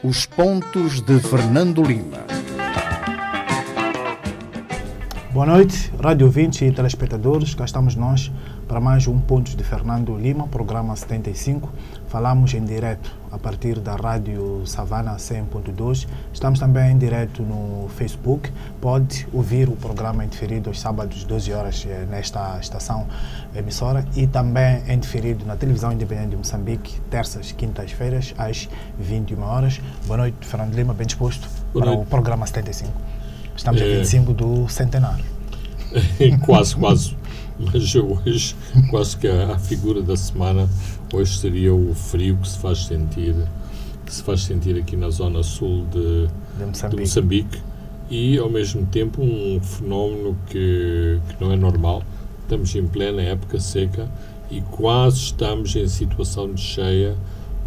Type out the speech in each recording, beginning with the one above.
Os pontos de Fernando Lima. Boa noite, rádio ouvintes e telespectadores. Cá estamos nós para mais um Pontos de Fernando Lima, programa 75. Falamos em direto a partir da rádio Savana 100.2. Estamos também em direto no Facebook. Pode ouvir o programa em diferido aos sábados, 12 horas, nesta estação emissora, e também em diferido na televisão independente de Moçambique, terças, quintas-feiras, às 21 horas. Boa noite, Fernando Lima, bem disposto para o programa 75. Estamos a 25 do centenário. Quase. Mas hoje, quase que a figura da semana, hoje seria o frio que se faz sentir aqui na zona sul de Moçambique, e, ao mesmo tempo, um fenómeno que não é normal. Estamos em plena época seca e quase estamos em situação de cheia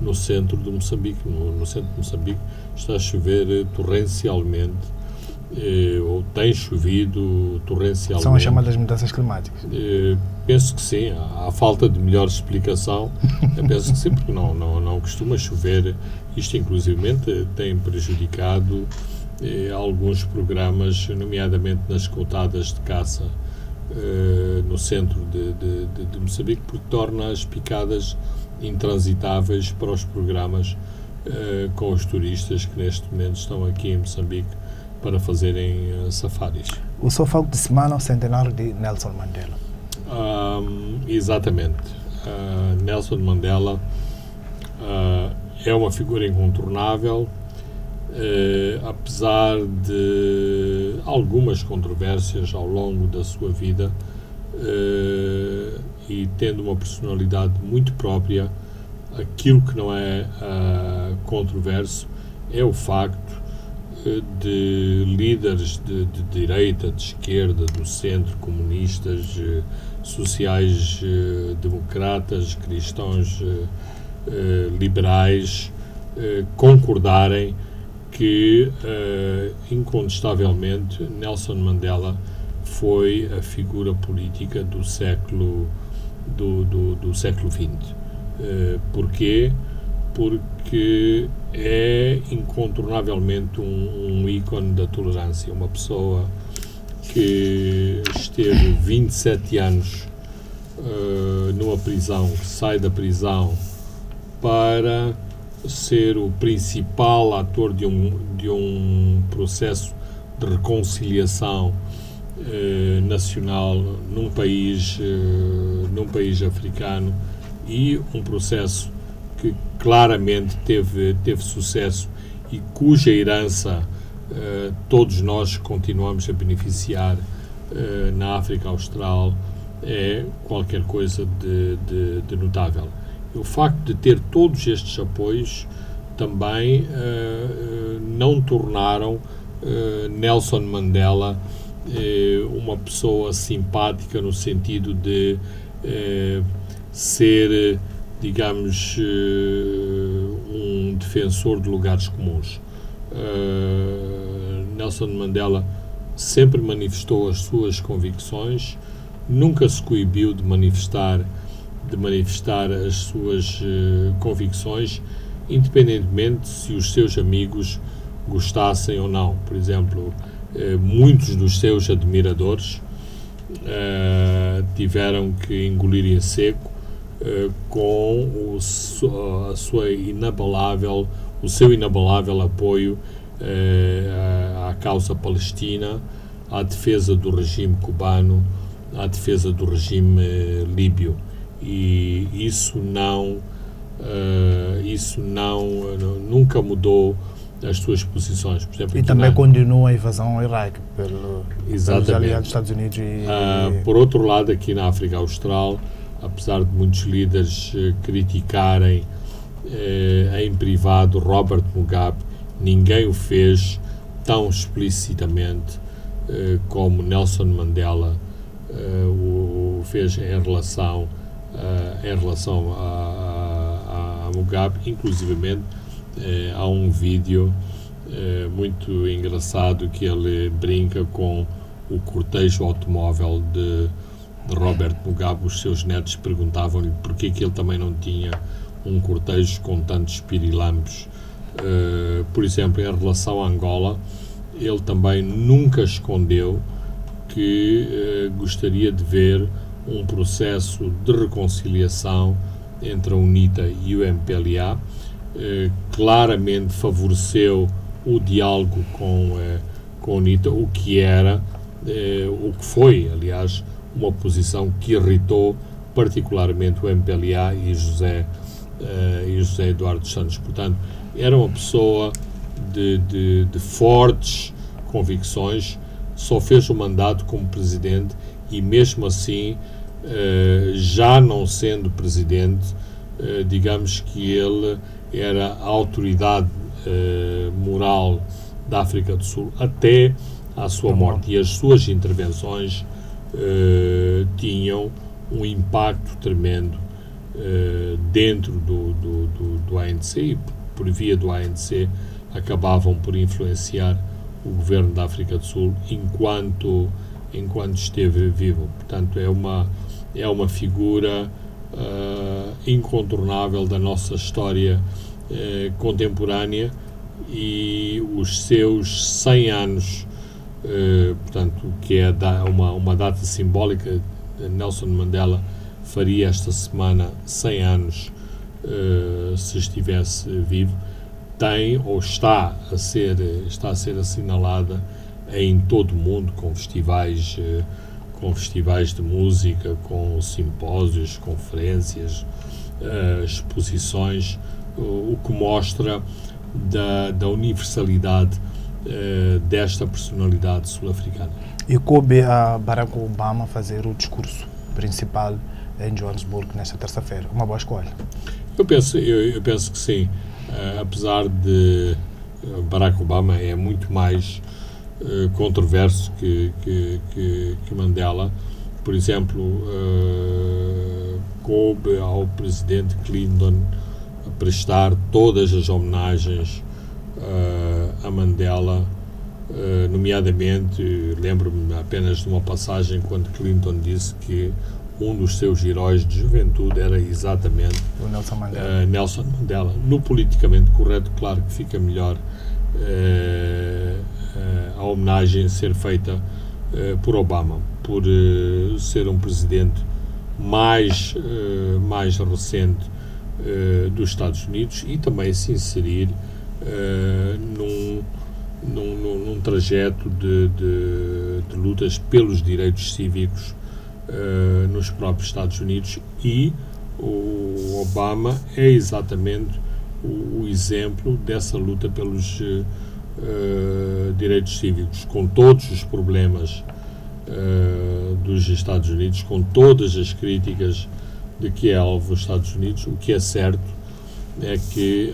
no centro de Moçambique. No centro de Moçambique está a chover torrencialmente. Ou tem chovido torrencialmente. São as chamadas mudanças climáticas? Penso que sim. Há falta de melhor explicação. Penso que sim, porque não costuma chover. Isto, inclusivamente, tem prejudicado alguns programas, nomeadamente nas coutadas de caça no centro de Moçambique, porque torna as picadas intransitáveis para os programas com os turistas que neste momento estão aqui em Moçambique para fazerem safaris. O seu foco de semana é o centenário de Nelson Mandela. Exatamente. Nelson Mandela é uma figura incontornável, apesar de algumas controvérsias ao longo da sua vida, e tendo uma personalidade muito própria. Aquilo que não é controverso é o facto de líderes de direita, de esquerda, do centro, comunistas, sociais, democratas, cristãos, liberais, concordarem que, incontestavelmente, Nelson Mandela foi a figura política do século XX. Porquê? Porque é incontornavelmente um ícone da tolerância, uma pessoa que esteve 27 anos numa prisão, que sai da prisão para ser o principal ator de um processo de reconciliação nacional num país africano, e um processo que claramente teve sucesso e cuja herança todos nós continuamos a beneficiar na África Austral, é qualquer coisa de notável. O facto de ter todos estes apoios também não tornaram Nelson Mandela uma pessoa simpática, no sentido de ser, digamos, um defensor de lugares comuns. Nelson Mandela sempre manifestou as suas convicções, nunca se coibiu de manifestar as suas convicções, independentemente se os seus amigos gostassem ou não. Por exemplo, muitos dos seus admiradores tiveram que engolir em seco com o seu inabalável apoio à causa palestina, à defesa do regime cubano, à defesa do regime líbio. E isso nunca mudou as suas posições. Por exemplo, e também continua a invasão ao Iraque pelos aliados dos Estados Unidos. Por outro lado, aqui na África Austral, apesar de muitos líderes criticarem em privado Robert Mugabe, ninguém o fez tão explicitamente como Nelson Mandela o fez em relação a Mugabe. Inclusivamente, há um vídeo muito engraçado que ele brinca com o cortejo automóvel de Robert Mugabe. Os seus netos perguntavam-lhe porque que ele também não tinha um cortejo com tantos pirilampos Por exemplo, em relação a Angola, ele também nunca escondeu que gostaria de ver um processo de reconciliação entre a UNITA e o MPLA. Claramente favoreceu o diálogo com a UNITA, o que foi, aliás, uma posição que irritou particularmente o MPLA e José Eduardo Santos. Portanto, era uma pessoa de fortes convicções, só fez o mandato como presidente e, mesmo assim, já não sendo presidente, digamos que ele era a autoridade moral da África do Sul até à sua morte, e as suas intervenções tinham um impacto tremendo dentro do ANC, e por via do ANC acabavam por influenciar o governo da África do Sul enquanto esteve vivo. Portanto, é uma figura incontornável da nossa história contemporânea, e os seus 100 anos, portanto, que é uma data simbólica. Nelson Mandela faria esta semana 100 anos se estivesse vivo. Tem ou está a ser assinalada em todo o mundo, com festivais de música, com simpósios, conferências, exposições, o que mostra da universalidade desta personalidade sul-africana. E coube a Barack Obama fazer o discurso principal em Johannesburg nesta terça-feira. Uma boa escolha. Eu penso que sim. Apesar de Barack Obama é muito mais controverso que Mandela. Por exemplo, coube ao presidente Clinton prestar todas as homenagens a Mandela, nomeadamente, lembro-me apenas de uma passagem quando Clinton disse que um dos seus heróis de juventude era exatamente o Nelson Mandela. No politicamente correto, claro que fica melhor a homenagem ser feita por Obama, por ser um presidente mais recente dos Estados Unidos, e também se inserir num trajeto de lutas pelos direitos cívicos nos próprios Estados Unidos. E o Obama é exatamente o exemplo dessa luta pelos direitos cívicos, com todos os problemas dos Estados Unidos, com todas as críticas de que é alvo os Estados Unidos. O que é certo é que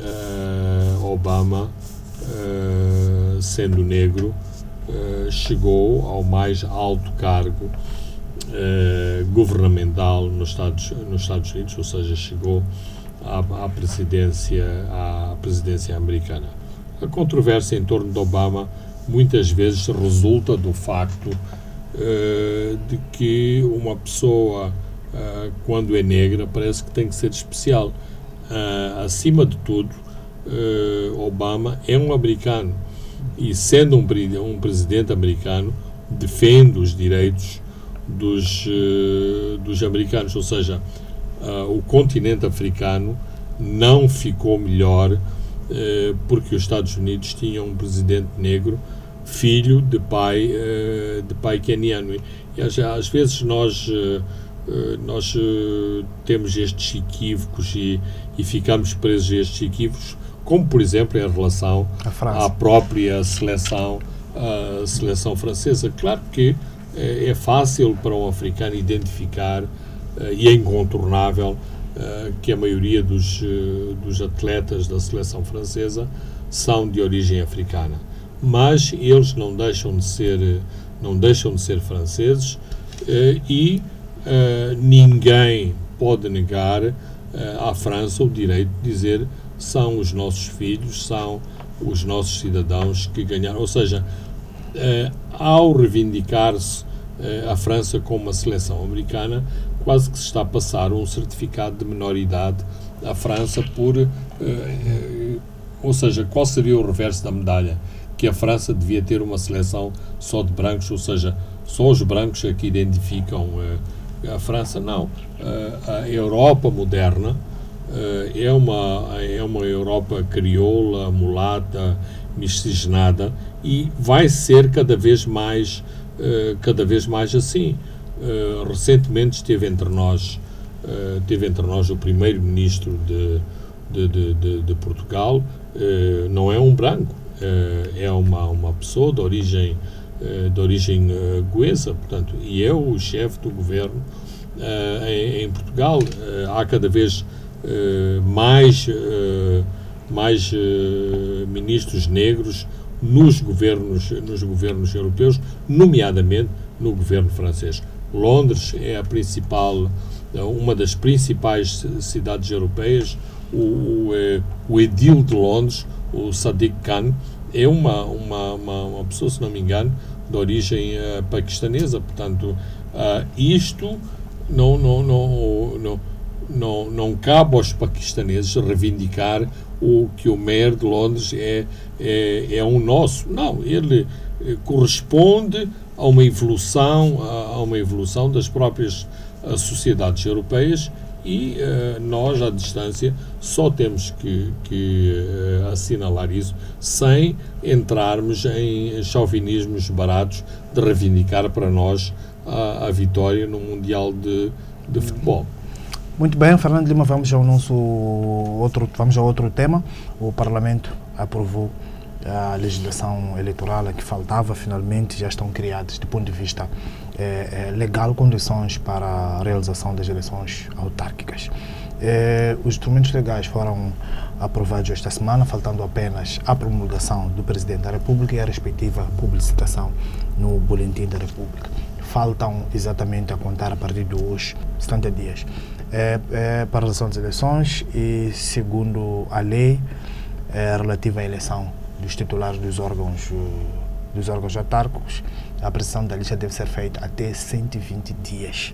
Obama, sendo negro, chegou ao mais alto cargo governamental nos Estados Unidos, ou seja, chegou à presidência americana. A controvérsia em torno de Obama muitas vezes resulta do facto de que uma pessoa, quando é negra, parece que tem que ser especial. Acima de tudo, Obama é um americano, e sendo um presidente americano, defende os direitos dos americanos, ou seja, o continente africano não ficou melhor porque os Estados Unidos tinham um presidente negro, filho de pai queniano. E às vezes nós temos estes equívocos e ficamos presos a estes equívocos, como por exemplo em relação à própria seleção francesa. Claro que é fácil para um africano identificar, e é incontornável, que a maioria dos atletas da seleção francesa são de origem africana, mas eles não deixam de ser franceses, e ninguém pode negar à França o direito de dizer: são os nossos filhos, são os nossos cidadãos que ganharam. Ou seja, ao reivindicar-se a França como uma seleção americana, quase que se está a passar um certificado de menoridade à França por ou seja, qual seria o reverso da medalha? Que a França devia ter uma seleção só de brancos, ou seja, só os brancos é que identificam a França. Não. A Europa moderna é uma Europa crioula, mulata, miscigenada, e vai ser cada vez mais assim. Recentemente esteve entre nós o primeiro-ministro de Portugal. Não é um branco, é uma pessoa de origem goesa, portanto, e é o chefe do governo em Portugal. Há cada vez mais ministros negros nos governos europeus, nomeadamente no governo francês. Londres é uma das principais cidades europeias. O edil de Londres, o Sadiq Khan, é uma pessoa, se não me engano, de origem paquistanesa. Portanto, isto não cabe aos paquistaneses reivindicar que o mayor de Londres é um nosso. Não, ele corresponde a uma evolução das próprias sociedades europeias, e nós, à distância, só temos que assinalar isso, sem entrarmos em chauvinismos baratos de reivindicar para nós a vitória no Mundial de Futebol. Muito bem, Fernando Lima, vamos ao outro tema. O Parlamento aprovou a legislação eleitoral que faltava. Finalmente já estão criadas, do ponto de vista legal, condições para a realização das eleições autárquicas. Os instrumentos legais foram aprovados esta semana, faltando apenas a promulgação do Presidente da República e a respectiva publicitação no Boletim da República. Faltam exatamente, a contar a partir de hoje, 70 dias para a realização das eleições, e segundo a lei relativa à eleição dos titulares dos órgãos autárquicos, a apresentação da lista deve ser feita até 120 dias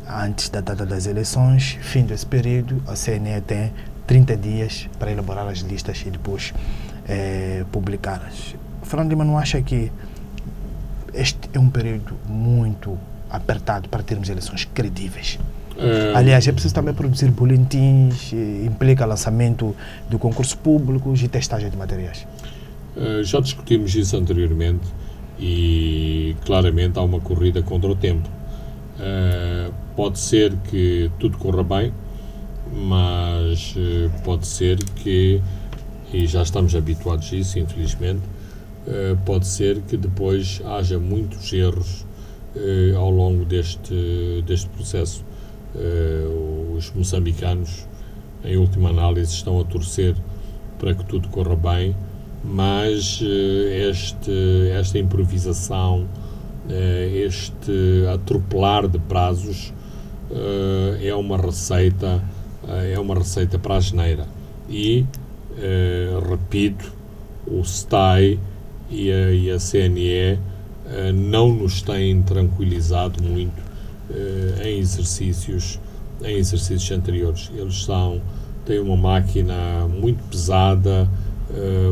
antes da data das eleições. Fim desse período, a CNE tem 30 dias para elaborar as listas e depois publicá-las. Fernando Lima, não acha que este é um período muito apertado para termos eleições credíveis? Aliás, é preciso também produzir boletins, implica lançamento de concursos públicos e testagem de materiais. Já discutimos isso anteriormente e claramente há uma corrida contra o tempo. Pode ser que tudo corra bem, mas pode ser que, e já estamos habituados a isso, infelizmente, pode ser que depois haja muitos erros ao longo deste processo. Os moçambicanos, em última análise, estão a torcer para que tudo corra bem, mas esta improvisação, este atropelar de prazos é uma receita para a asneira. E, repito, o STAI e a CNE não nos têm tranquilizado muito em exercícios anteriores. Eles têm uma máquina muito pesada,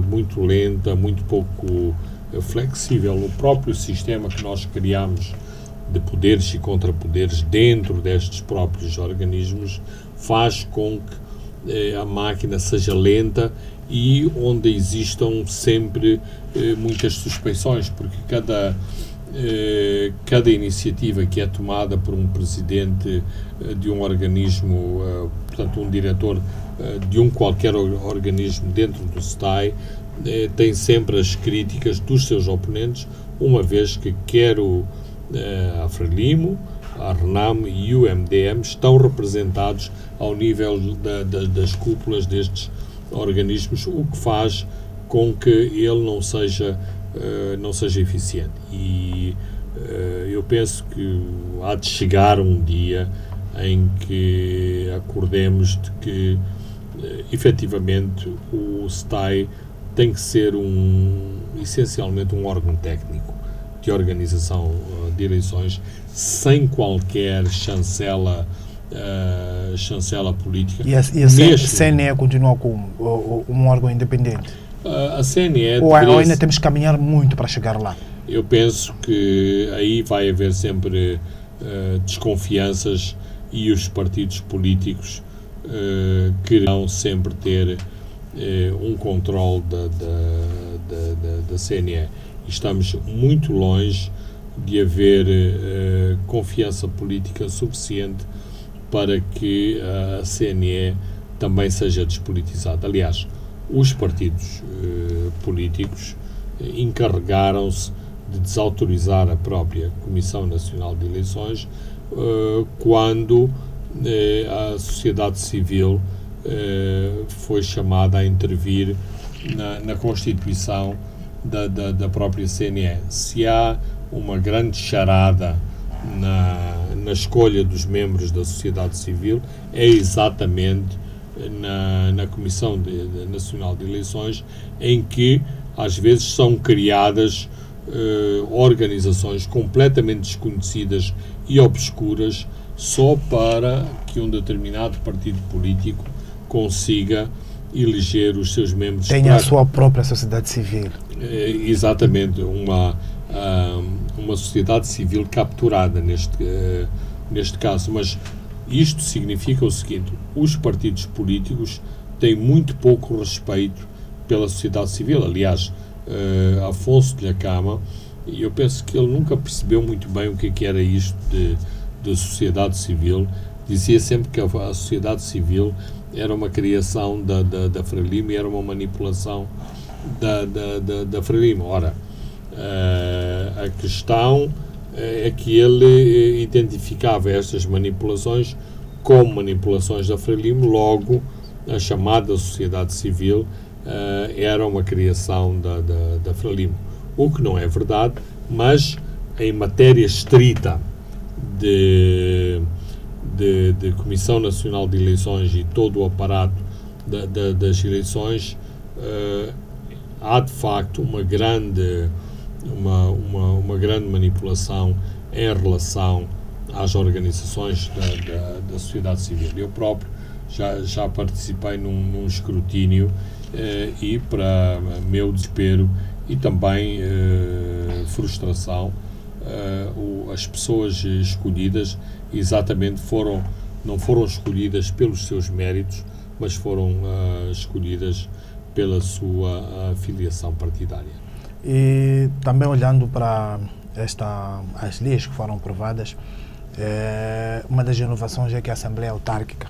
muito lenta, muito pouco flexível. O próprio sistema que nós criamos de poderes e contrapoderes dentro destes próprios organismos faz com que a máquina seja lenta e onde existam sempre muitas suspeições, porque cada iniciativa que é tomada por um presidente de um organismo, portanto um diretor de qualquer organismo dentro do STAI, tem sempre as críticas dos seus oponentes, uma vez que quer a Frelimo, a RENAM e o MDM estão representados ao nível das cúpulas destes organismos, o que faz com que ele não seja eficiente. E eu penso que há de chegar um dia em que acordemos de que efetivamente o STAI tem que ser essencialmente um órgão técnico de organização de eleições, sem qualquer chancela chancela política. E a CNE continua como um órgão independente? A CNE... Ou ainda temos que caminhar muito para chegar lá? Eu penso que aí vai haver sempre desconfianças e os partidos políticos quererão sempre ter um controle da CNE. Estamos muito longe de haver confiança política suficiente para que a CNE também seja despolitizada. Aliás, os partidos políticos encarregaram-se de desautorizar a própria Comissão Nacional de Eleições quando a sociedade civil foi chamada a intervir na constituição da própria CNE. Se há uma grande charada na escolha dos membros da sociedade civil, é exatamente na Comissão Nacional de Eleições, em que às vezes são criadas organizações completamente desconhecidas e obscuras só para que um determinado partido político consiga eleger os seus membros. Tem a sua própria sociedade civil. Exatamente, uma sociedade civil capturada neste caso. Mas isto significa o seguinte: os partidos políticos têm muito pouco respeito pela sociedade civil. Aliás, Afonso de Lhakama, eu penso que ele nunca percebeu muito bem o que era isto de sociedade civil. Dizia sempre que a sociedade civil era uma criação da Frelimo e era uma manipulação da Frelimo. Ora, a questão é que ele identificava estas manipulações como manipulações da Frelimo, logo a chamada sociedade civil era uma criação da Frelimo. O que não é verdade, mas em matéria estrita de Comissão Nacional de Eleições e todo o aparato das eleições, há de facto uma grande manipulação em relação às organizações da sociedade civil. Eu próprio já participei num escrutínio e, para meu desespero e também frustração, as pessoas escolhidas exatamente não foram escolhidas pelos seus méritos, mas foram escolhidas pela sua filiação partidária. E também olhando para as leis que foram aprovadas, uma das inovações é que a Assembleia Autárquica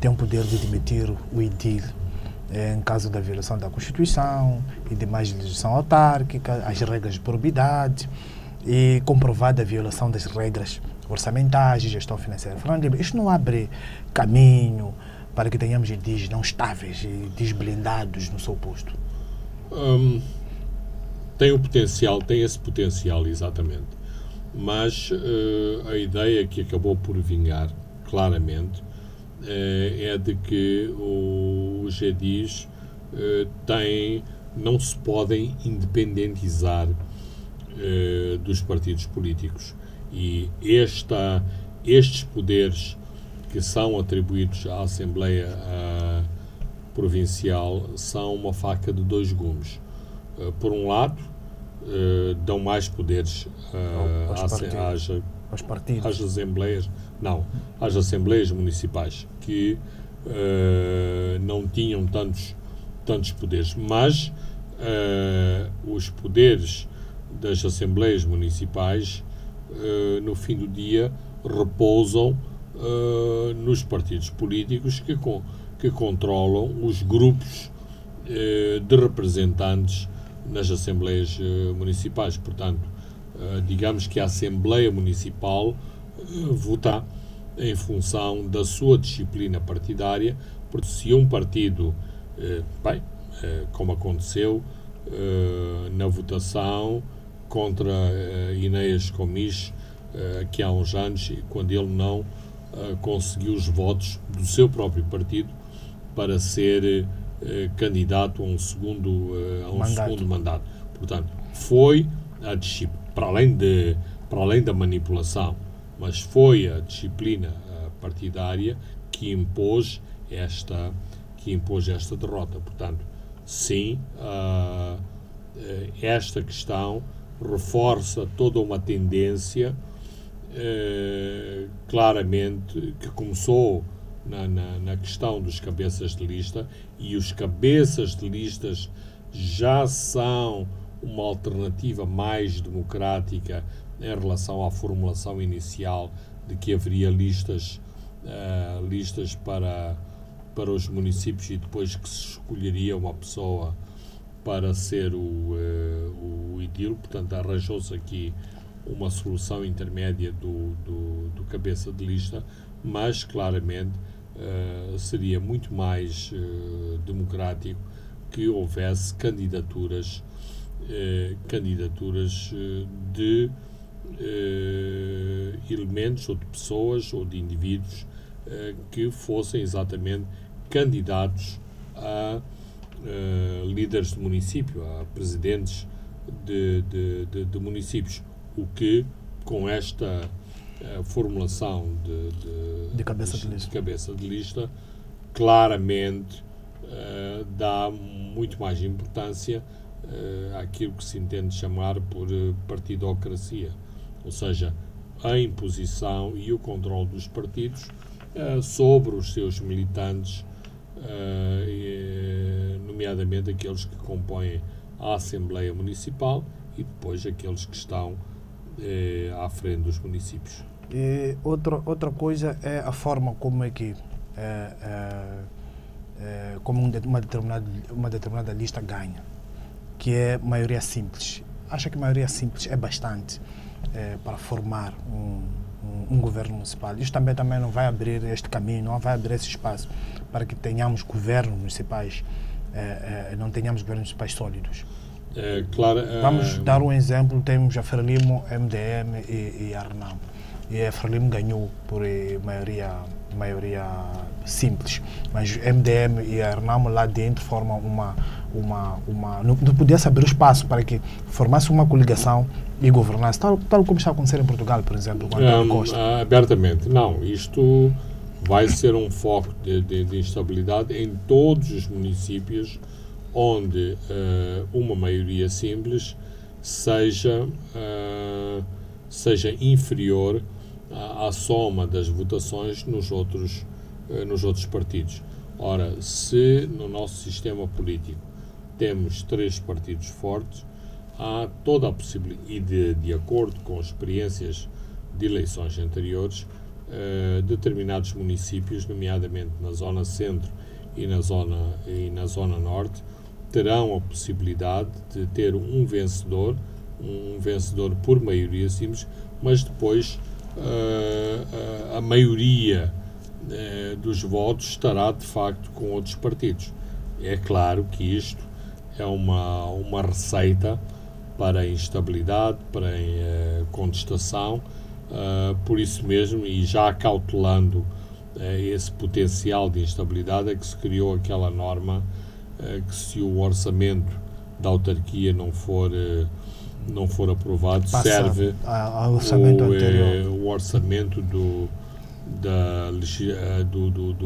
tem o poder de demitir o edil em caso da violação da Constituição e demais legislação autárquica, as regras de probidade e comprovada a violação das regras orçamentais e gestão financeira. Fernando, isto não abre caminho para que tenhamos edis não estáveis e desblindados no seu posto? Tem esse potencial, exatamente. Mas a ideia que acabou por vingar, claramente, é de que os edis não se podem independentizar dos partidos políticos. E estes poderes que são atribuídos à Assembleia Provincial são uma faca de dois gumes. Por um lado, dão mais poderes aos partidos. Às assembleias municipais, que não tinham tantos poderes, mas os poderes das assembleias municipais, no fim do dia, repousam nos partidos políticos que controlam os grupos de representantes nas assembleias municipais. Portanto, digamos que a Assembleia Municipal vota em função da sua disciplina partidária, porque se um partido, como aconteceu na votação contra Enéas Comiche aqui há uns anos, quando ele não conseguiu os votos do seu próprio partido para ser candidato a um segundo mandato. Portanto, foi a disciplina, para além da manipulação, mas foi a disciplina partidária que impôs esta derrota. Portanto, sim, esta questão reforça toda uma tendência claramente que começou na questão dos cabeças de lista, e os cabeças de listas já são uma alternativa mais democrática em relação à formulação inicial de que haveria listas para os municípios e depois que se escolheria uma pessoa para ser o edil. Portanto, arranjou-se aqui uma solução intermédia do cabeça de lista, mas claramente seria muito mais democrático que houvesse candidaturas de elementos ou de pessoas ou de indivíduos que fossem exatamente candidatos a líderes de município, a presidentes de municípios, o que com esta formulação de cabeça de lista claramente dá muito mais importância àquilo que se entende chamar por partidocracia, ou seja, a imposição e o controle dos partidos sobre os seus militantes, nomeadamente aqueles que compõem a Assembleia Municipal e depois aqueles que estão à frente dos municípios. E outra coisa é a forma como é que como uma determinada lista ganha, que é maioria simples. Acha que maioria simples é bastante para formar um governo municipal? Isto também não vai abrir este caminho, não vai abrir esse espaço para que tenhamos governos municipais, não tenhamos governos municipais sólidos. Vamos dar um exemplo, temos a Frelimo, MDM e a Renamo. E a Frelimo ganhou por maioria simples, mas MDM e a Renamo lá dentro formam não podia-se abrir espaço para que formasse uma coligação e governasse, tal como está a acontecer em Portugal, por exemplo, com a Costa. Abertamente, não. Isto vai ser um foco de instabilidade em todos os municípios onde uma maioria simples seja inferior à soma das votações nos outros partidos. Ora, se no nosso sistema político temos 3 partidos fortes, há toda a possibilidade, e de acordo com experiências de eleições anteriores, determinados municípios, nomeadamente na zona centro e na zona norte, terão a possibilidade de ter um vencedor por maioria simples, mas depois a maioria dos votos estará de facto com outros partidos. É claro que isto é uma receita para a instabilidade, para a contestação, por isso mesmo, e já cautelando esse potencial de instabilidade, é que se criou aquela norma que se o orçamento da autarquia não for aprovado, serve ao orçamento anterior. O orçamento do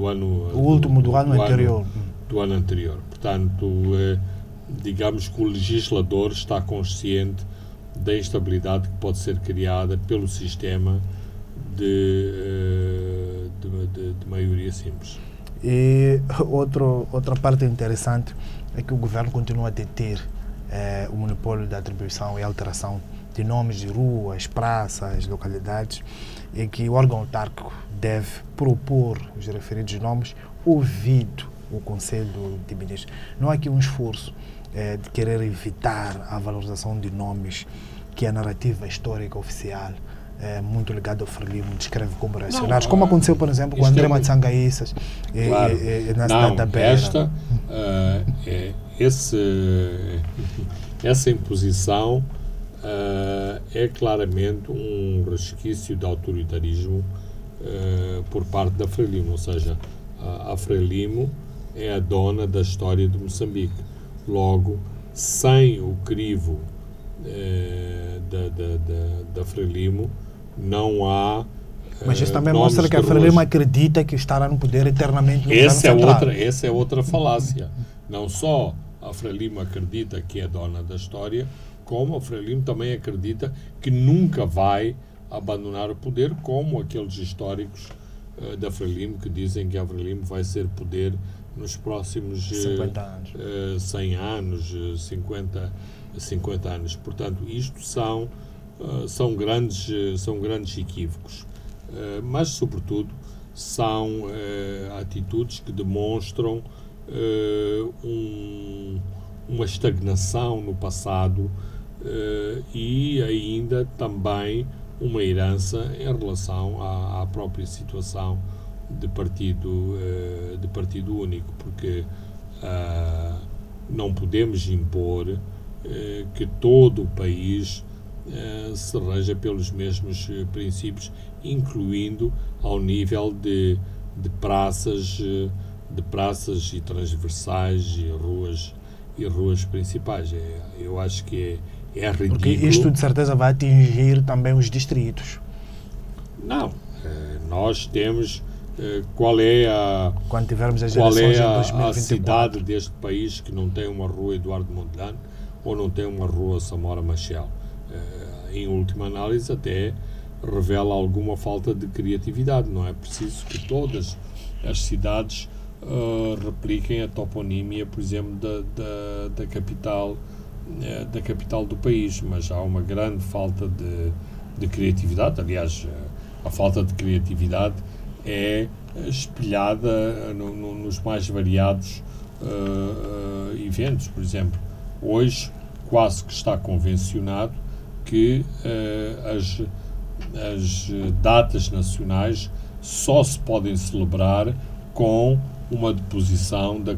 ano, o último do ano anterior. Do ano anterior. Portanto, digamos que o legislador está consciente da instabilidade que pode ser criada pelo sistema de maioria simples. E outra parte interessante é que o governo continua a deter o monopólio da atribuição e alteração de nomes de ruas, praças, localidades, e que o órgão autárquico deve propor os referidos nomes ouvido o Conselho de Ministros. Não há aqui um esforço de querer evitar a valorização de nomes que a narrativa histórica oficial muito ligado ao Frelimo descreve como reacionários, como aconteceu, por exemplo, com André Matsangaíças na cidade da Beira. Essa imposição é claramente um resquício de autoritarismo por parte da Frelimo, ou seja, a Frelimo é a dona da história de Moçambique. Logo, sem o crivo da Frelimo, não há Mas isso também mostra que a Frelimo acredita que estará no poder eternamente no governo central. Essa é outra falácia. Não só a Frelimo acredita que é dona da história, como a Frelimo também acredita que nunca vai abandonar o poder, como aqueles históricos da Frelimo que dizem que a Frelimo vai ser poder nos próximos 50 anos. 100 anos, 50 anos. Portanto, isto são grandes equívocos. Mas, sobretudo, são atitudes que demonstram uma estagnação no passado e ainda também uma herança em relação à própria situação de partido único, porque não podemos impor que todo o país se reja pelos mesmos princípios, incluindo ao nível de praças e transversais e ruas principais. Eu acho que é ridículo. Porque isto de certeza vai atingir também os distritos. Não. Nós temos qual é quando tivermos as eleições em 2024. a cidade deste país que não tem uma rua Eduardo Mondlane ou não tem uma rua Samora Machel. Em última análise, até revela alguma falta de criatividade. Não é preciso que todas as cidades repliquem a toponímia, por exemplo, da capital do país, mas há uma grande falta de criatividade. Aliás, a falta de criatividade é espelhada nos mais variados eventos. Por exemplo, hoje quase que está convencionado que as datas nacionais só se podem celebrar com uma deposição de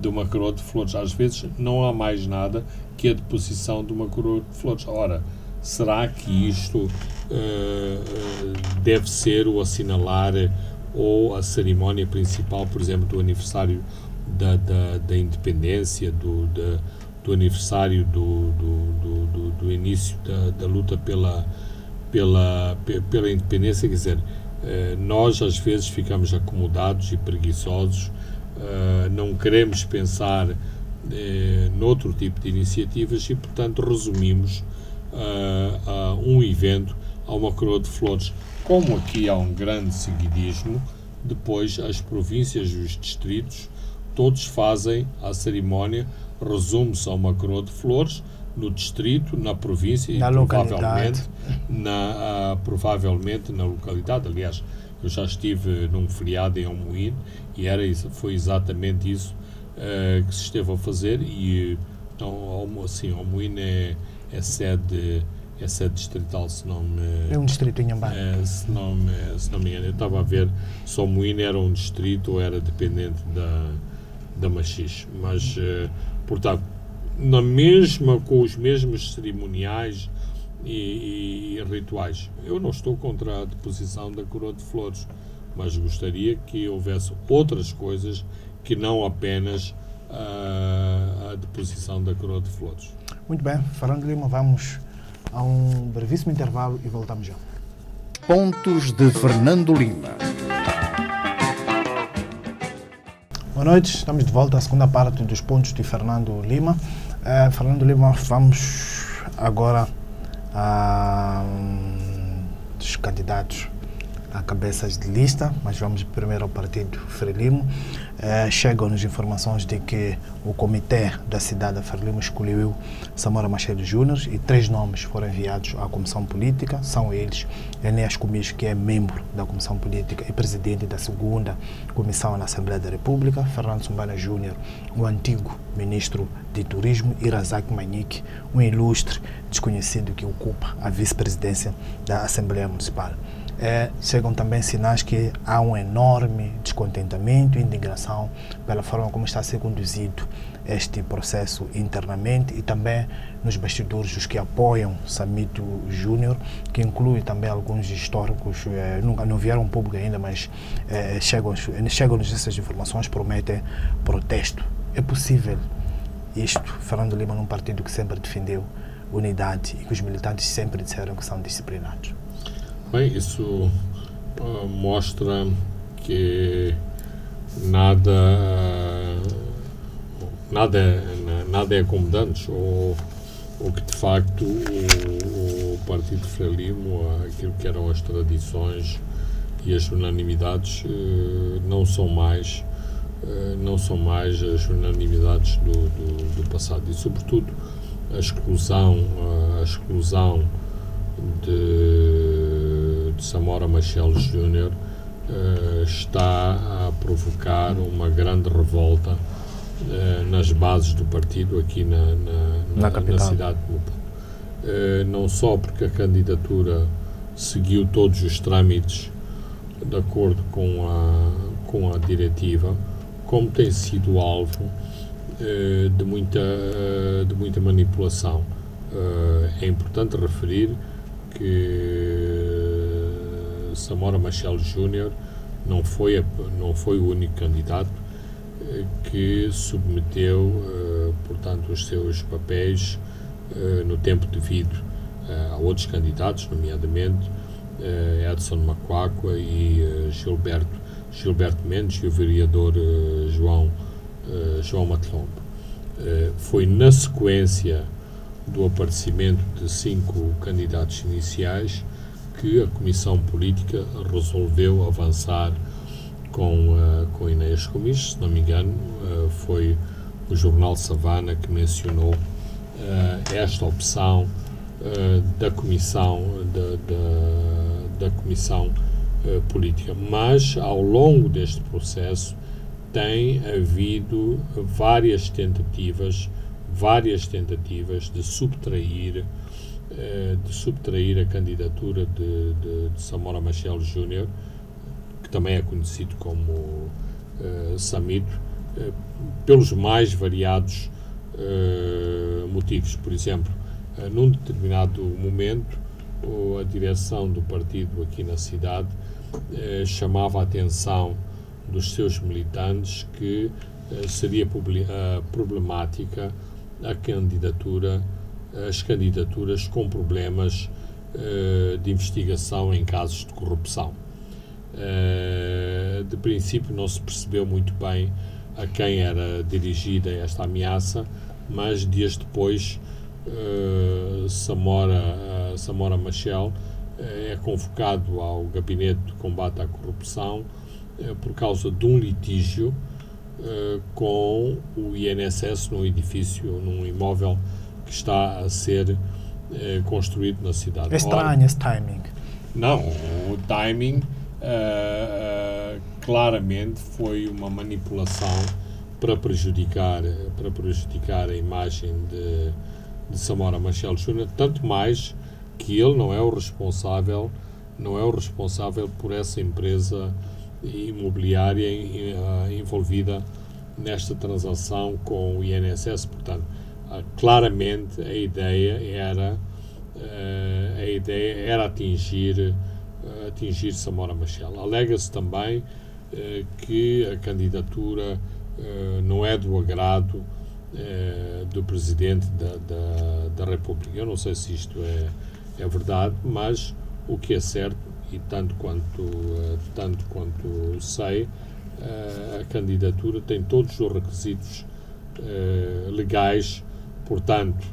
uma coroa de flores. Às vezes não há mais nada que a deposição de uma coroa de flores. Ora, será que isto deve ser o assinalar ou a cerimónia principal, por exemplo, do aniversário da independência, do aniversário do início da luta pela independência? Quer dizer, nós às vezes ficamos acomodados e preguiçosos, não queremos pensar noutro tipo de iniciativas e, portanto, resumimos um evento a uma coroa de flores. Como aqui há um grande seguidismo, depois as províncias e os distritos todos fazem a cerimónia, resume-se a uma coroa de flores no distrito, na província na e localidade. provavelmente na localidade. Aliás, eu já estive num feriado em Almoine e foi exatamente isso que se esteve a fazer. E Almoine é sede distrital, se não me... É um distrito em Inhambane. Se não me engano. Eu estava a ver se Almoine era um distrito ou era dependente da Machixe. Mas, portanto, com os mesmos cerimoniais e rituais. Eu não estou contra a deposição da coroa de flores, mas gostaria que houvesse outras coisas que não apenas a deposição da coroa de flores. Muito bem, Fernando Lima, vamos a um brevíssimo intervalo e voltamos já. Pontos de Fernando Lima. Boa noite, estamos de volta à segunda parte dos pontos de Fernando Lima. Fernando Lima, vamos agora dos candidatos a cabeças de lista, mas vamos primeiro ao partido Frelimo. Chegam-nos informações de que o comitê da cidade de Frelimo escolheu Samora Machel Júnior e 3 nomes foram enviados à Comissão Política. São eles Enéas Comis, que é membro da Comissão Política e presidente da 2ª Comissão na Assembleia da República, Fernando Sumbana Júnior, o antigo ministro de Turismo, e Razak Manique, um ilustre desconhecido que ocupa a vice-presidência da Assembleia Municipal. Chegam também sinais que há um enorme descontentamento e indignação pela forma como está a ser conduzido este processo internamente e também nos bastidores dos que apoiam Samito Júnior, que inclui também alguns históricos, não vieram público ainda, mas chegam-nos essas informações, prometem protesto. É possível isto, Fernando Lima, num partido que sempre defendeu unidade e que os militantes sempre disseram que são disciplinados? Bem, isso mostra que nada é acomodante, ou que de facto o Partido Frelimo, aquilo que eram as tradições e as unanimidades, não são mais as unanimidades do passado, e sobretudo a exclusão de Samora Machel Júnior está a provocar uma grande revolta nas bases do partido aqui na cidade de Maputo. Não só porque a candidatura seguiu todos os trâmites de acordo com a diretiva, como tem sido alvo de muita manipulação. É importante referir que Samora Machel Júnior não foi o único candidato que submeteu, portanto, os seus papéis no tempo devido a outros candidatos, nomeadamente Edson Macuacua e Gilberto Mendes e o vereador João Matelombo. Foi na sequência do aparecimento de 5 candidatos iniciais que a Comissão Política resolveu avançar com Inês Gomes. Se não me engano, foi o jornal Savana que mencionou esta opção da Comissão Política. Mas, ao longo deste processo, tem havido várias tentativas de subtrair a candidatura de Samora Machel Júnior, que também é conhecido como Samito, pelos mais variados motivos. Por exemplo, num determinado momento, a direção do partido aqui na cidade chamava a atenção dos seus militantes que seria problemática as candidaturas com problemas de investigação em casos de corrupção. De princípio não se percebeu muito bem a quem era dirigida esta ameaça, mas dias depois Samora Machel é convocado ao Gabinete de Combate à Corrupção por causa de um litígio com o INSS num imóvel que está a ser construído na cidade. É estranho esse timing. Não, o timing claramente foi uma manipulação para prejudicar a imagem de Samora Machel Júnior, tanto mais que ele não é o responsável por essa empresa imobiliária envolvida nesta transação com o INSS. Portanto, claramente a ideia era atingir Samora Machel. Alega-se também que a candidatura não é do agrado do Presidente da República. Eu não sei se isto é verdade, mas o que é certo, e tanto quanto sei, a candidatura tem todos os requisitos legais. Portanto,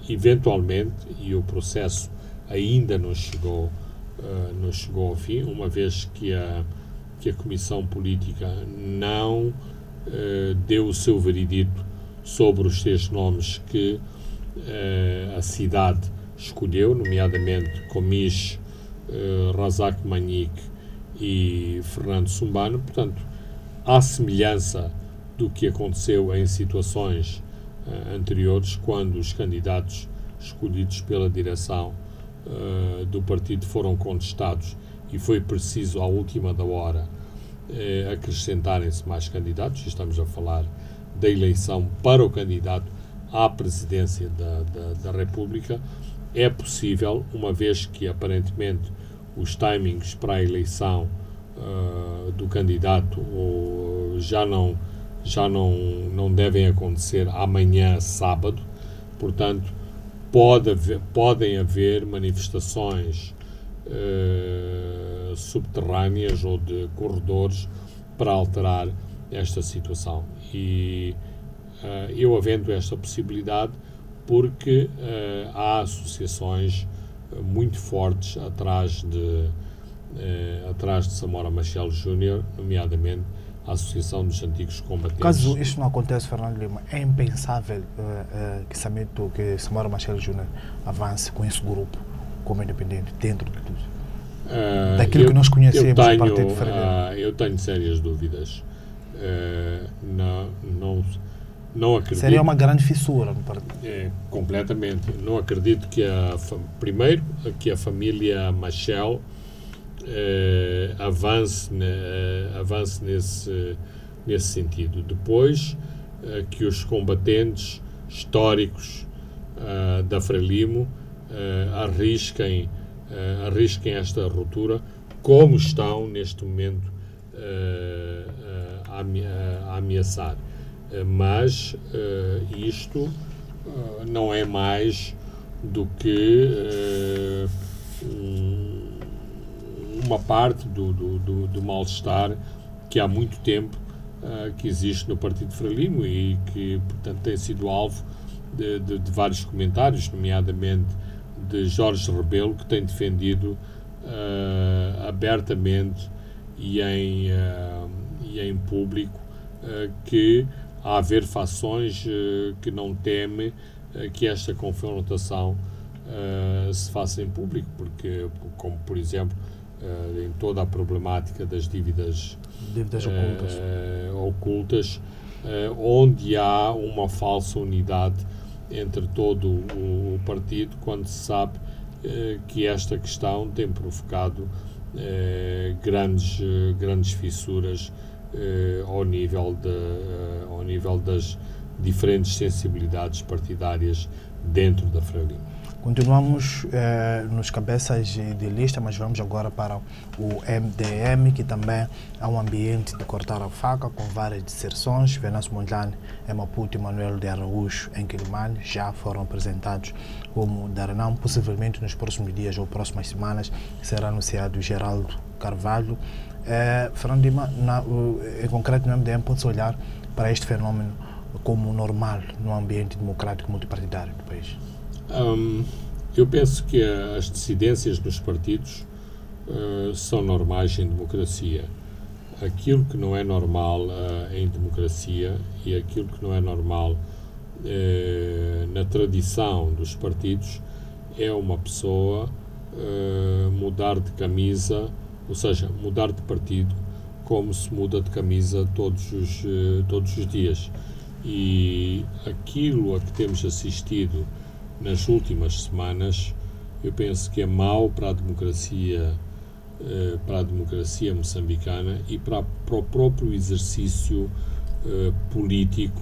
eventualmente, e o processo ainda não chegou ao fim, uma vez que a Comissão Política não deu o seu veredito sobre os 6 nomes que a cidade escolheu, nomeadamente Comis, Razak Manique e Fernando Sumbano. Portanto, à semelhança do que aconteceu em situações anteriores, quando os candidatos escolhidos pela direção do partido foram contestados e foi preciso, à última da hora, acrescentarem-se mais candidatos. Estamos a falar da eleição para o candidato à presidência da República. É possível, uma vez que aparentemente os timings para a eleição do candidato já não devem acontecer amanhã, sábado. Portanto, podem haver manifestações subterrâneas ou de corredores para alterar esta situação. E eu avento esta possibilidade porque há associações muito fortes atrás de Samora Machel Júnior, nomeadamente a Associação dos Antigos Combatentes. Caso isto não aconteça, Fernando Lima, é impensável que Samora Machel Júnior avance com esse grupo como independente, dentro de tudo. Daquilo que nós conhecemos do Partido Frelimo. Eu tenho sérias dúvidas. Não acredito. Seria uma grande fissura no partido. Completamente. Não acredito que primeiro que a família Machel avance nesse sentido. Depois que os combatentes históricos da Frelimo arrisquem esta ruptura, como estão neste momento a ameaçar. Mas isto não é mais do que uma parte do mal-estar que há muito tempo que existe no Partido Frelimo e que, portanto, tem sido alvo de vários comentários, nomeadamente de Jorge Rebelo, que tem defendido abertamente e em público que há haver fações que não temem que esta confrontação se faça em público, porque, como por exemplo, em toda a problemática das dívidas ocultas, onde há uma falsa unidade entre todo o partido, quando se sabe que esta questão tem provocado grandes fissuras ao nível das diferentes sensibilidades partidárias dentro da Frelimo. Continuamos nos cabeças de lista, mas vamos agora para o MDM, que também é um ambiente de cortar a faca, com várias disserções. Venâncio Mondlane em Maputo e Manuel de Araújo em Quilimane já foram apresentados como Darenão. Possivelmente nos próximos dias ou próximas semanas será anunciado Geraldo Carvalho. Fernando Lima, em concreto no MDM, pode-se olhar para este fenómeno como normal no ambiente democrático multipartidário do país? Eu penso que as dissidências nos partidos são normais em democracia. Aquilo que não é normal em democracia e aquilo que não é normal na tradição dos partidos é uma pessoa mudar de camisa, ou seja, mudar de partido como se muda de camisa todos os dias. E aquilo a que temos assistido nas últimas semanas, eu penso que é mau para a democracia moçambicana e para o próprio exercício político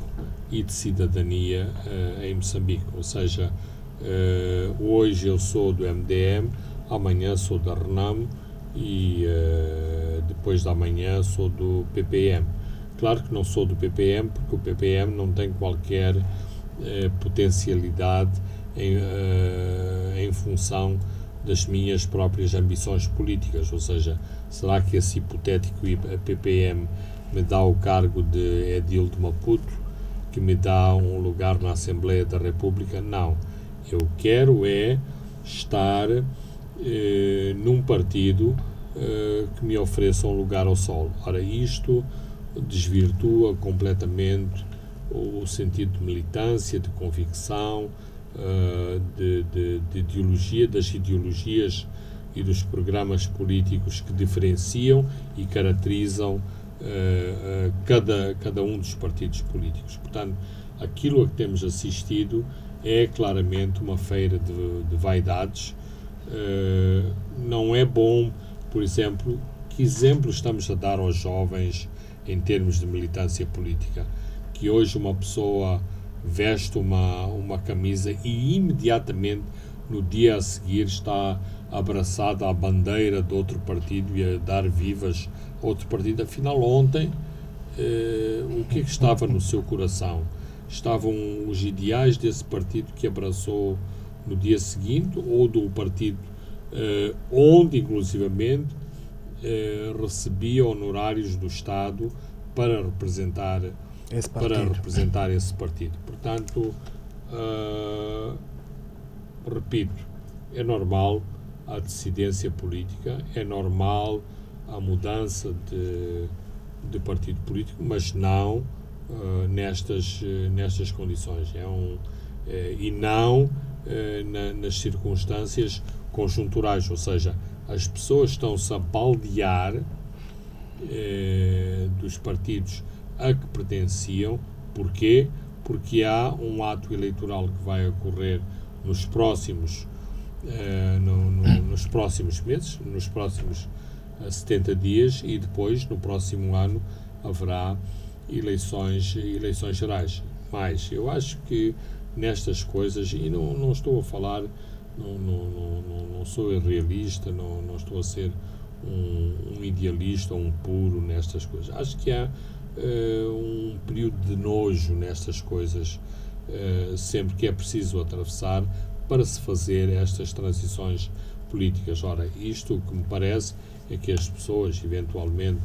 e de cidadania em Moçambique. Ou seja, hoje eu sou do MDM, amanhã sou da RENAMO e depois da manhã sou do PPM. Claro que não sou do PPM, porque o PPM não tem qualquer potencialidade em função das minhas próprias ambições políticas. Ou seja, será que esse hipotético PPM me dá o cargo de edil de Maputo, que me dá um lugar na Assembleia da República? Não. Eu quero estar num partido que me ofereça um lugar ao sol. Ora, isto desvirtua completamente o sentido de militância, de convicção, de ideologia, das ideologias e dos programas políticos que diferenciam e caracterizam cada um dos partidos políticos. Portanto, aquilo a que temos assistido é claramente uma feira de vaidades. Não é bom, por exemplo, que exemplo estamos a dar aos jovens em termos de militância política, que hoje uma pessoa veste uma camisa e imediatamente no dia a seguir está abraçada à bandeira de outro partido e a dar vivas a outro partido. Afinal, ontem, o que é que estava no seu coração? Estavam os ideais desse partido que abraçou no dia seguinte ou do partido onde, inclusivamente, recebia honorários do Estado para representar esse partido. Portanto, repito, é normal a dissidência política, é normal a mudança de partido político, mas não nestas condições. E não nas circunstâncias conjunturais, ou seja, as pessoas estão-se a baldear dos partidos a que pertenciam. Porquê? Porque há um ato eleitoral que vai ocorrer nos próximos meses, nos próximos 70 dias, e depois, no próximo ano, haverá eleições gerais. Mas eu acho que nestas coisas, e não estou a falar, não sou irrealista, não estou a ser um idealista ou um puro nestas coisas. Acho que há um período de nojo nestas coisas, sempre que é preciso atravessar para se fazer estas transições políticas. Ora, isto que me parece é que as pessoas, eventualmente,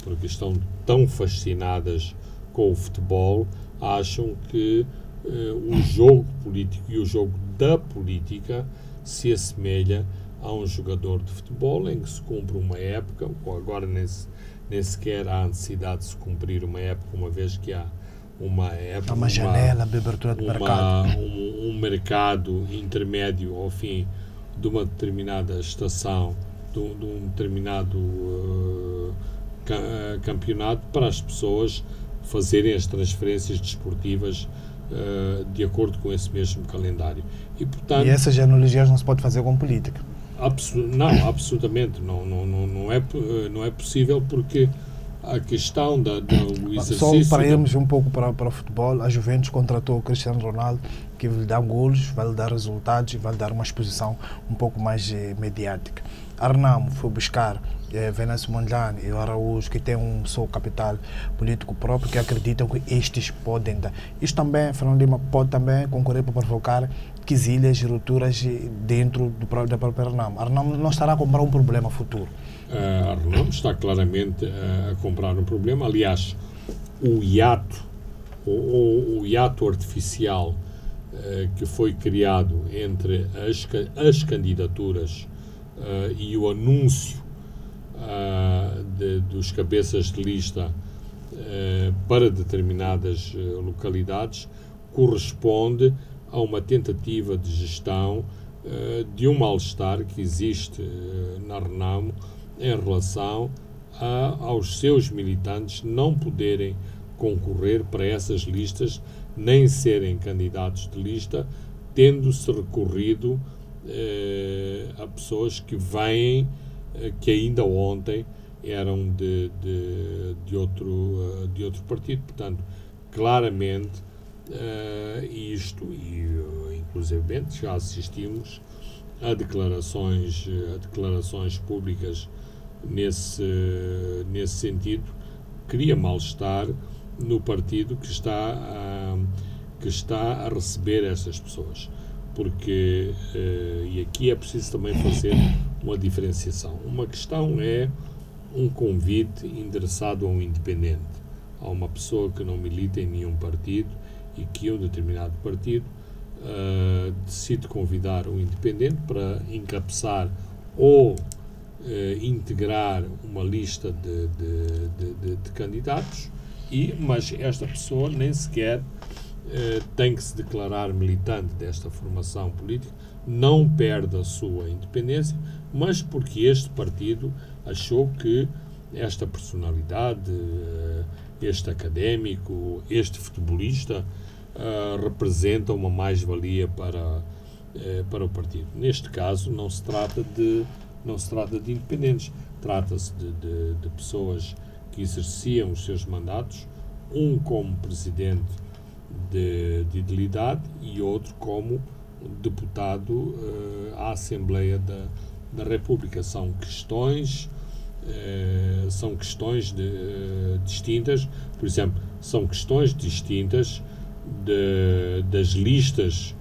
porque estão tão fascinadas com o futebol, acham que o jogo político e o jogo da política se assemelha a um jogador de futebol em que se cumpre uma época, ou agora nem sequer há necessidade de se cumprir uma época, uma vez que há uma época, uma janela de abertura de mercado. Um mercado intermédio ao fim de uma determinada estação, de um determinado campeonato, para as pessoas fazerem as transferências desportivas de acordo com esse mesmo calendário. E, portanto, essas analogias não se pode fazer com política? Não, absolutamente. Não é possível, porque a questão do exercício... Só para irmos um pouco para o futebol, a Juventus contratou o Cristiano Ronaldo, que vai lhe dar golos, vai lhe dar resultados e vai lhe dar uma exposição um pouco mais mediática. Arnamo foi buscar Venâncio Mondlane e o Araújo, que tem um seu capital político próprio, que acreditam que estes podem dar. Isto também, Fernando Lima, pode também concorrer para provocar quesilhas e rupturas dentro da própria Arnamo. Arnamo não estará a comprar um problema futuro. Arnamo está claramente a comprar um problema. Aliás, o hiato artificial que foi criado entre as candidaturas e o anúncio dos cabeças de lista para determinadas localidades corresponde a uma tentativa de gestão de um mal-estar que existe na Renamo em relação aos seus militantes não poderem concorrer para essas listas, nem serem candidatos de lista, tendo-se recorrido a pessoas que vêm, que ainda ontem eram de outro partido. Portanto, claramente, inclusive já assistimos a declarações públicas nesse sentido, cria mal-estar no partido que está a receber essas pessoas. Porque, e aqui é preciso também fazer uma diferenciação. Uma questão é um convite endereçado a um independente, a uma pessoa que não milita em nenhum partido e que um determinado partido decide convidar um independente para encabeçar ou integrar uma lista de candidatos, mas esta pessoa nem sequer tem que se declarar militante desta formação política, não perde a sua independência, mas porque este partido achou que esta personalidade, este académico, este futebolista, representa uma mais-valia para o partido. Neste caso, não se trata de independentes, trata-se de pessoas que exerciam os seus mandatos, um como presidente de idilidade e outro como deputado à Assembleia da República. São questões distintas. Por exemplo, são questões distintas das listas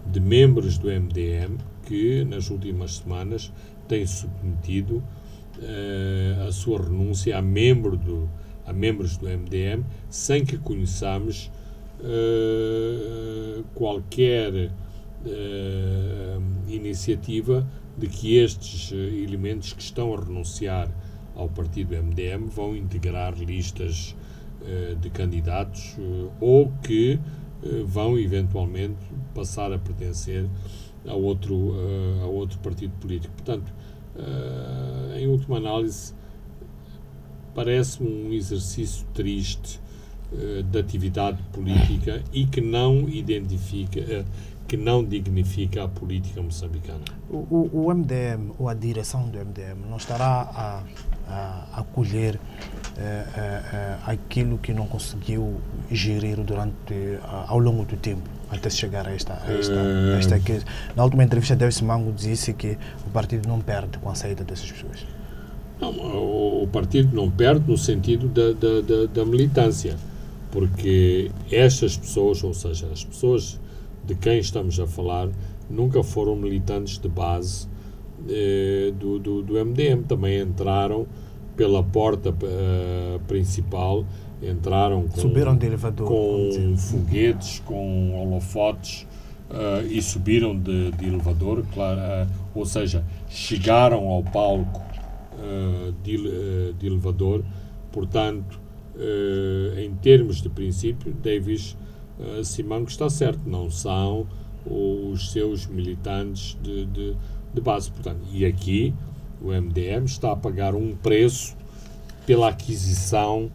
de membros do MDM que nas últimas semanas tem submetido a sua renúncia a membros do MDM, sem que conheçamos qualquer iniciativa de que estes elementos que estão a renunciar ao partido MDM vão integrar listas de candidatos ou que vão eventualmente passar a pertencer a outro partido político. Portanto, em última análise, parece-me um exercício triste de atividade política e que não dignifica a política moçambicana. O MDM, ou a direção do MDM, não estará a acolher aquilo que não conseguiu gerir ao longo do tempo, até chegar a esta crise. Na última entrevista, Davis Mango disse que o partido não perde com a saída dessas pessoas. Não, o partido não perde no sentido da militância, porque estas pessoas, ou seja, as pessoas de quem estamos a falar, nunca foram militantes de base do MDM. Também entraram pela porta principal, subiram de elevador, com foguetes, com holofotes e subiram de elevador, claro, ou seja, chegaram ao palco de elevador. Portanto, em termos de princípio, Davis Simango está certo, não são os seus militantes de base. Portanto, e aqui o MDM está a pagar um preço pela aquisição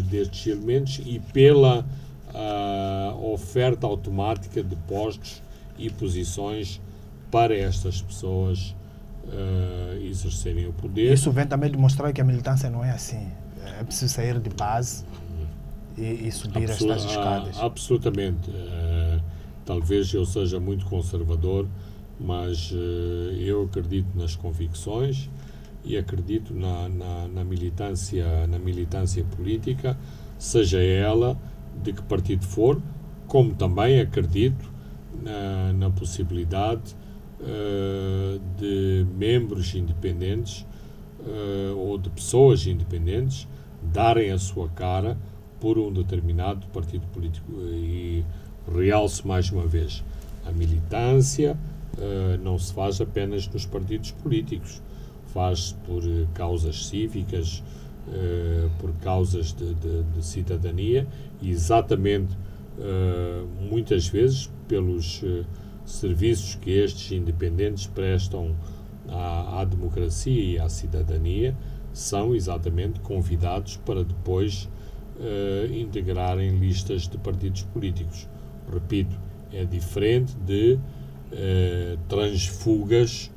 destes elementos e pela oferta automática de postos e posições para estas pessoas exercerem o poder. Isso vem também demonstrar que a militância não é assim. É preciso sair de base e subir estas escadas. Absolutamente. Talvez eu seja muito conservador, mas eu acredito nas convicções e acredito na militância política, seja ela de que partido for, como também acredito na possibilidade de membros independentes ou de pessoas independentes darem a sua cara por um determinado partido político. E realço mais uma vez, a militância não se faz apenas nos partidos políticos, faz-se por causas cívicas, por causas de cidadania e exatamente muitas vezes pelos serviços que estes independentes prestam à democracia e à cidadania, são exatamente convidados para depois integrarem listas de partidos políticos. Repito, é diferente de transfugas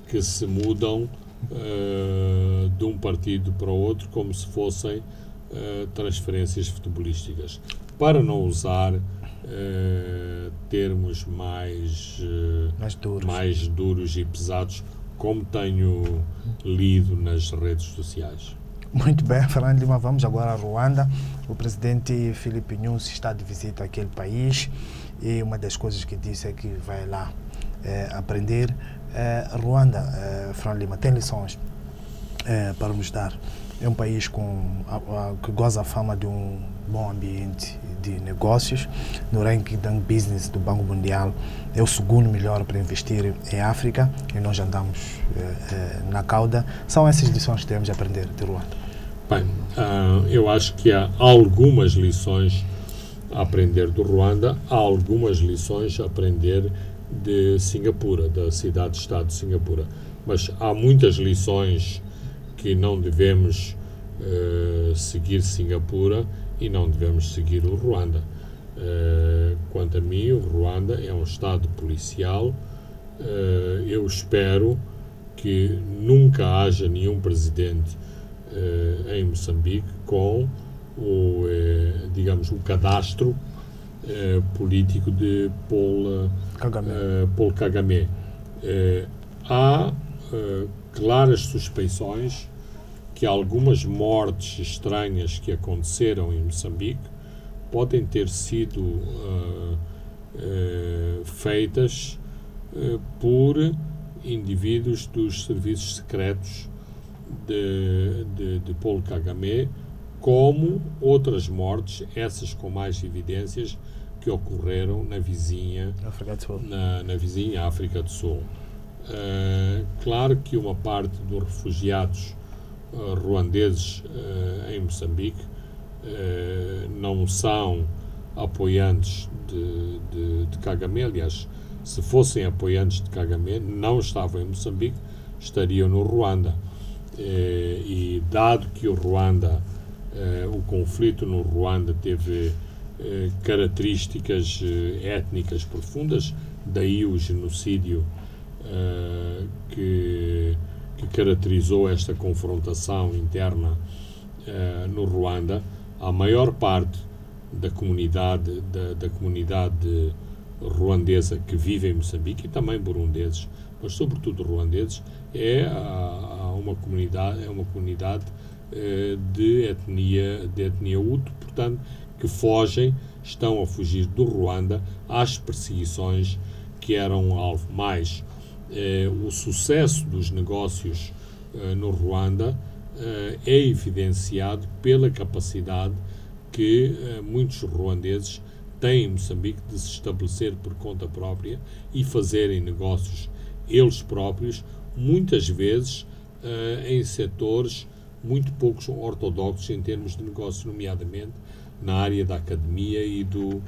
que se mudam de um partido para o outro como se fossem transferências futebolísticas. Para não usar termos mais duros e pesados, como tenho lido nas redes sociais. Muito bem, Fernando Lima, vamos agora a Ruanda. O presidente Filipe Nyusi está de visita àquele país e uma das coisas que disse é que vai lá aprender. Ruanda, Fernando Lima, tem lições para nos dar. É um país que goza a fama de um bom ambiente de negócios. No ranking do business do Banco Mundial, é o segundo melhor para investir em África e nós andamos na cauda. São essas lições que devemos aprender de Ruanda. Bem, eu acho que há algumas lições a aprender do Ruanda, há algumas lições a aprender de Singapura, da cidade-estado de Singapura. Mas há muitas lições que não devemos seguir Singapura e não devemos seguir o Ruanda. Quanto a mim, o Ruanda é um estado policial. Eu espero que nunca haja nenhum presidente em Moçambique com o cadastro político de Paul Kagame. Há claras suspeições que algumas mortes estranhas que aconteceram em Moçambique podem ter sido feitas por indivíduos dos serviços secretos de Paul Kagame, como outras mortes, essas com mais evidências, que ocorreram na vizinha África do Sul. Na vizinha África do Sul. Claro que uma parte dos refugiados ruandeses em Moçambique não são apoiantes de Kagame. Aliás, se fossem apoiantes de Kagame, não estavam em Moçambique, estariam no Ruanda. E dado que o conflito no Ruanda teve características étnicas profundas, daí o genocídio que caracterizou esta confrontação interna no Ruanda, a maior parte da comunidade ruandesa que vive em Moçambique, e também burundeses, mas sobretudo ruandeses, é uma comunidade de etnia Hutu, portanto, que estão a fugir do Ruanda às perseguições que eram alvo. Mais o sucesso dos negócios no Ruanda é evidenciado pela capacidade que muitos ruandeses têm em Moçambique de se estabelecer por conta própria e fazerem negócios eles próprios, muitas vezes em setores muito poucos ortodoxos em termos de negócio, nomeadamente na área da academia e do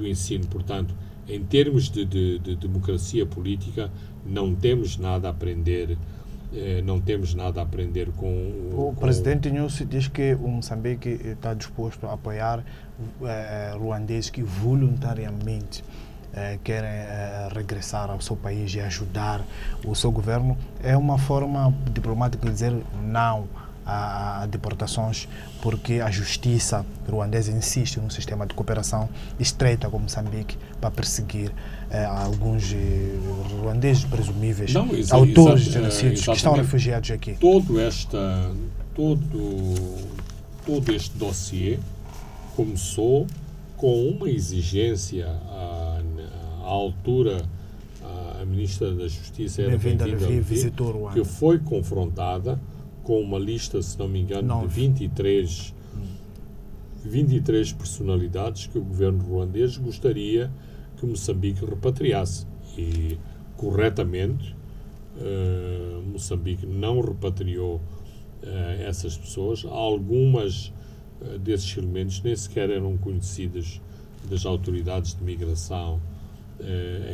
ensino. Portanto, em termos de democracia política, não temos nada a aprender. O presidente Nyusi diz que o Moçambique está disposto a apoiar ruandeses que voluntariamente querem regressar ao seu país e ajudar o seu governo. É uma forma diplomática de dizer não a deportações, porque a justiça ruandesa insiste num sistema de cooperação estreita com Moçambique para perseguir alguns ruandeses presumíveis autores de genocídios que estão refugiados aqui. Todo este dossiê começou com uma exigência à altura. A Ministra da Justiça era Bem-vinda visitou Ruanda, que foi confrontada com uma lista, se não me engano, de 23 personalidades que o governo ruandês gostaria que Moçambique repatriasse. E, corretamente, Moçambique não repatriou essas pessoas. Algumas desses elementos nem sequer eram conhecidas das autoridades de migração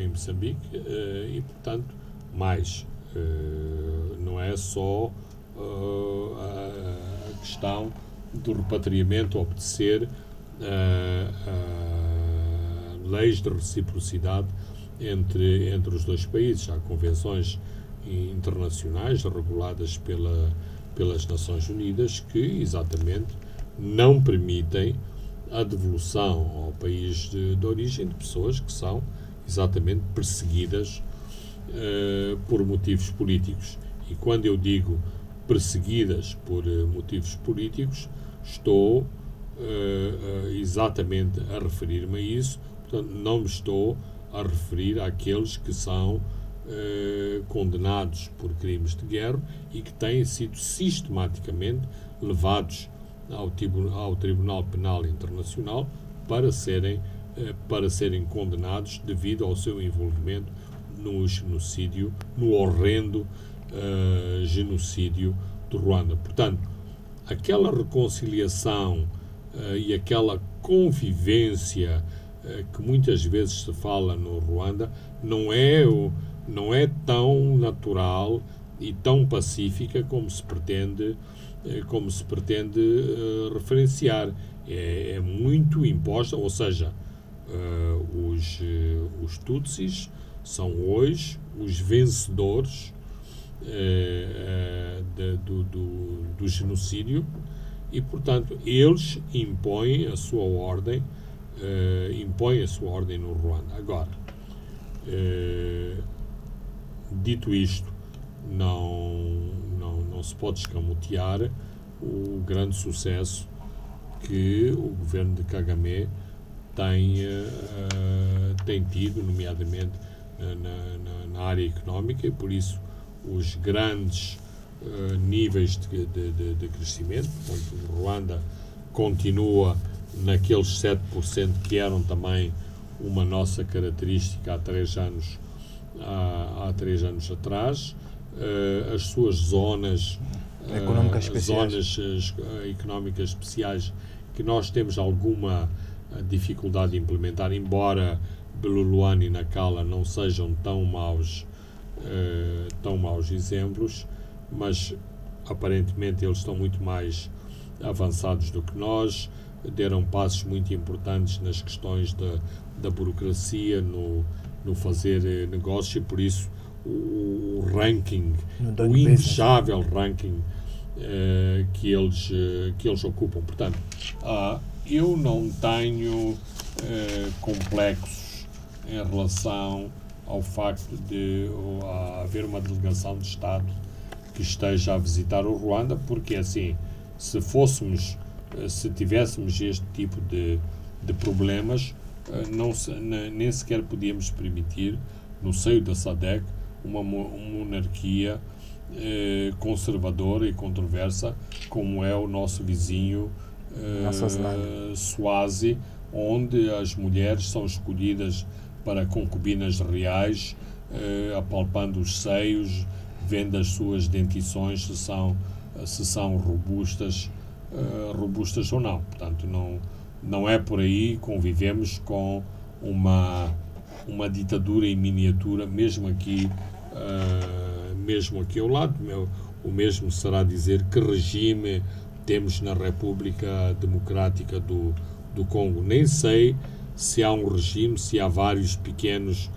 em Moçambique e, portanto, não é só a questão do repatriamento obedecer leis de reciprocidade entre os dois países. Há convenções internacionais reguladas pelas Nações Unidas que exatamente não permitem a devolução ao país de origem de pessoas que são exatamente perseguidas por motivos políticos. E quando eu digo perseguidas por motivos políticos, estou exatamente a referir-me a isso. Portanto, não me estou a referir àqueles que são condenados por crimes de guerra e que têm sido sistematicamente levados ao Tribunal Penal Internacional para serem condenados devido ao seu envolvimento no genocídio, no horrendo genocídio do Ruanda. Portanto, aquela reconciliação e aquela convivência que muitas vezes se fala no Ruanda não é tão natural e tão pacífica como se pretende referenciar. É muito imposta, ou seja, os Tutsis são hoje os vencedores do genocídio e, portanto, eles impõem a sua ordem no Ruanda. Agora, dito isto, não se pode escamotear o grande sucesso que o governo de Kagame tem tido, nomeadamente na área económica, e por isso os grandes níveis de crescimento. Portanto, o Ruanda continua naqueles 7% que eram também uma nossa característica há 3 anos atrás. As suas zonas económicas especiais, que nós temos alguma dificuldade de implementar, embora Beluluane e Nacala não sejam tão maus exemplos, mas aparentemente eles estão muito mais avançados do que nós, deram passos muito importantes nas questões da burocracia, no fazer negócio, e por isso o ranking, o invejável ranking que eles ocupam. Portanto, eu não tenho complexos em relação ao facto de haver uma delegação de Estado que esteja a visitar o Ruanda, porque assim, se tivéssemos este tipo de problemas, nem sequer podíamos permitir, no seio da SADC, uma monarquia conservadora e controversa, como é o nosso vizinho Swazi, onde as mulheres são escolhidas para concubinas reais, apalpando os seios, vendo as suas dentições se são robustas ou não. Portanto, não é por aí. Convivemos com uma ditadura em miniatura, mesmo aqui ao lado. O mesmo será dizer que regime temos na República Democrática do Congo. Nem sei se há um regime, se há vários pequenos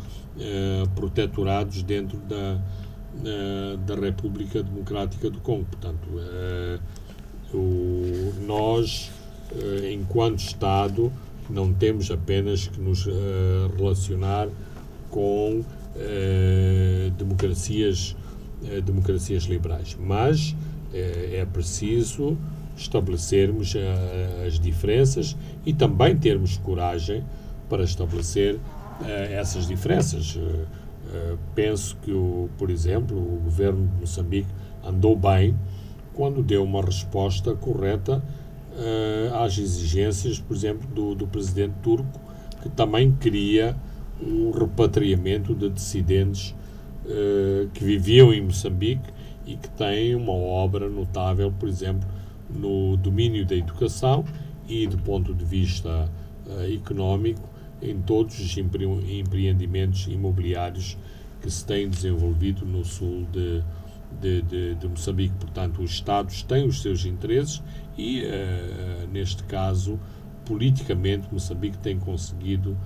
protetorados dentro da República Democrática do Congo. Portanto, nós, enquanto Estado, não temos apenas que nos relacionar com democracias liberais, mas é preciso estabelecermos as diferenças e também termos coragem para estabelecer essas diferenças. Penso que, por exemplo, o governo de Moçambique andou bem quando deu uma resposta correta às exigências, por exemplo, do presidente turco, que também queria o repatriamento de dissidentes que viviam em Moçambique e que têm uma obra notável, por exemplo, no domínio da educação e do ponto de vista económico, em todos os empreendimentos imobiliários que se têm desenvolvido no sul de Moçambique. Portanto, os Estados têm os seus interesses e, neste caso, politicamente, Moçambique tem conseguido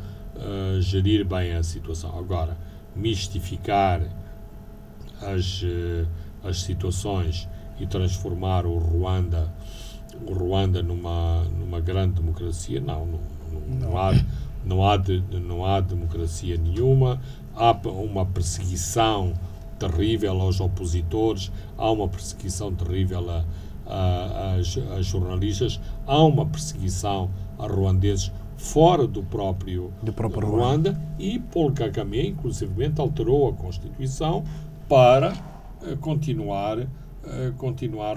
gerir bem a situação. Agora, mistificar as situações e transformar o Ruanda numa grande democracia, não há democracia nenhuma. Há uma perseguição terrível aos opositores, há uma perseguição terrível a jornalistas, há uma perseguição a ruandeses fora do próprio Ruanda, e Paul Kagame, inclusivamente, alterou a Constituição para continuar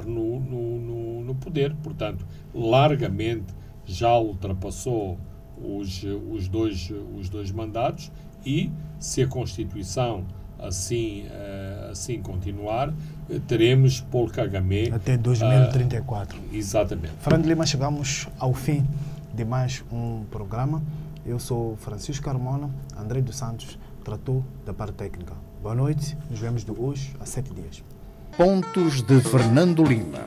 no poder. Portanto, largamente já ultrapassou os dois mandatos, e se a Constituição assim continuar, teremos Paul Kagame até 2034. Exatamente. Fernando Lima, chegamos ao fim de mais um programa. Eu sou Francisco Carmona. André dos Santos tratou da parte técnica. Boa noite, nos vemos de hoje a 7 dias. Pontos de Fernando Lima.